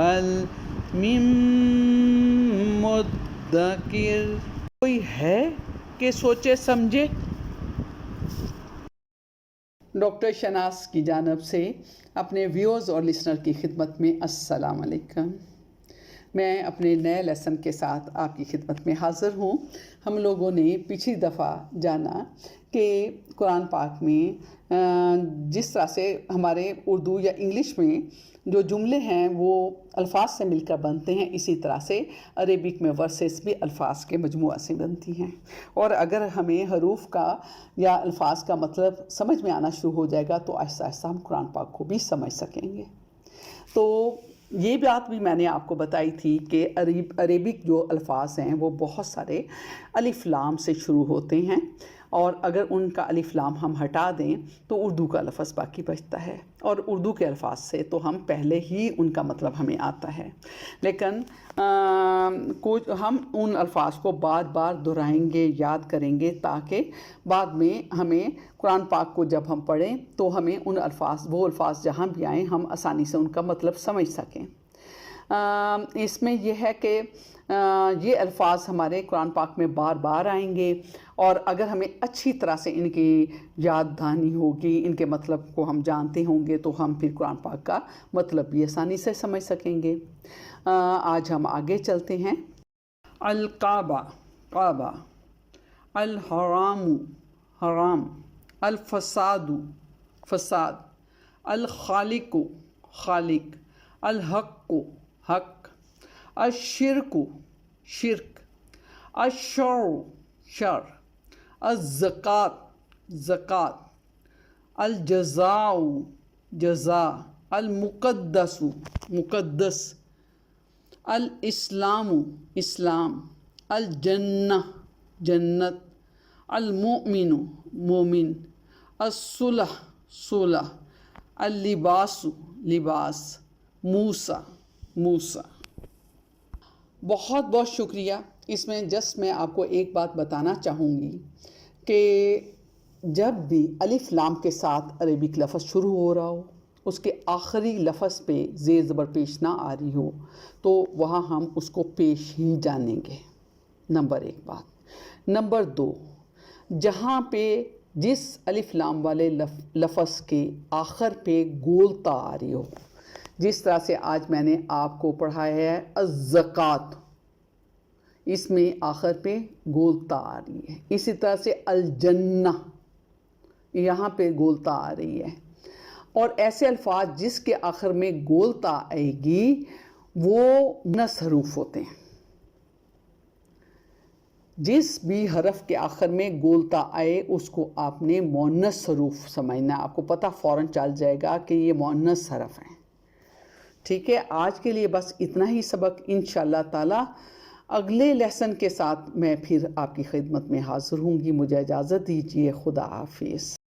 هل من مدکر، کوئی ہے کہ سوچے سمجھے؟ ڈاکٹر شناز کی جانب سے اپنے ویورز اور لسنر کی خدمت میں السلام علیکم۔ میں اپنے نئے لیسن کے ساتھ آپ کی خدمت میں حاضر ہوں۔ ہم لوگوں نے پچھلی دفعہ جانا کہ قرآن پاک میں جس طرح سے ہمارے اردو یا انگلش میں جو جملے ہیں وہ الفاظ سے مل کر بنتے ہیں، اسی طرح سے عربک میں ورسز بھی الفاظ کے مجموعہ سے بنتی ہیں، اور اگر ہمیں حروف کا یا الفاظ کا مطلب سمجھ میں آنا شروع ہو جائے گا تو آہستہ آہستہ ہم قرآن پاک کو بھی سمجھ سکیں گے۔ تو یہ بات بھی میں نے آپ کو بتائی تھی کہ عربک جو الفاظ ہیں وہ بہت سارے الف لام سے شروع ہوتے ہیں، اور اگر ان کا الف لام ہم ہٹا دیں تو اردو کا لفظ باقی بچتا ہے، اور اردو کے الفاظ سے تو ہم پہلے ہی ان کا مطلب ہمیں آتا ہے، لیکن ہم ان الفاظ کو بار بار دہرائیں گے، یاد کریں گے، تاکہ بعد میں ہمیں قرآن پاک کو جب ہم پڑھیں تو ہمیں وہ الفاظ جہاں بھی آئیں ہم آسانی سے ان کا مطلب سمجھ سکیں۔ اس میں یہ ہے کہ یہ الفاظ ہمارے قرآن پاک میں بار بار آئیں گے، اور اگر ہمیں اچھی طرح سے ان کی یاد دہانی ہوگی، ان کے مطلب کو ہم جانتے ہوں گے، تو ہم پھر قرآن پاک کا مطلب بھی آسانی سے سمجھ سکیں گے۔ آج ہم آگے چلتے ہیں۔ الکعبہ، کعبہ، الحرام، حرام، الفساد، فساد، الخالق، خالق، الحق، حق، الشرک، شرک، الشر، شر، الزکوٰۃ، زکوٰۃ، الجزاء، جزاء، المقدس، مقدس، الاسلام، اسلام، الجنہ، جنت، المؤمن، مومن، الصلح، صلح، اللباس، لباس، موسیٰ، موسیٰ۔ بہت بہت شکریہ۔ اس میں میں آپ کو ایک بات بتانا چاہوں گی کہ جب بھی الف لام کے ساتھ عربک لفظ شروع ہو رہا ہو، اس کے آخری لفظ پہ زیر زبر پیش نہ آ رہی ہو، تو وہاں ہم اس کو پیش ہی جانیں گے، نمبر ایک بات۔ نمبر دو، جہاں پہ جس الف لام والے لفظ کے آخر پہ گولتا آ رہی ہو، جس طرح سے آج میں نے آپ کو پڑھایا ہے الزکوٰۃ، اس میں آخر پہ گولتا آ رہی ہے، اسی طرح سے الجنہ، یہاں پہ گولتا آ رہی ہے، اور ایسے الفاظ جس کے آخر میں گولتا آئے گی وہ مؤنث حروف ہوتے ہیں۔ جس بھی حرف کے آخر میں گولتا آئے اس کو آپ نے مؤنث حروف سمجھنا، آپ کو پتہ فوراً چل جائے گا کہ یہ مؤنث حرف ہیں۔ ٹھیک ہے، آج کے لیے بس اتنا ہی سبق۔ انشاءاللہ تعالی اگلے لیسن کے ساتھ میں پھر آپ کی خدمت میں حاضر ہوں گی۔ مجھے اجازت دیجیے، خدا حافظ۔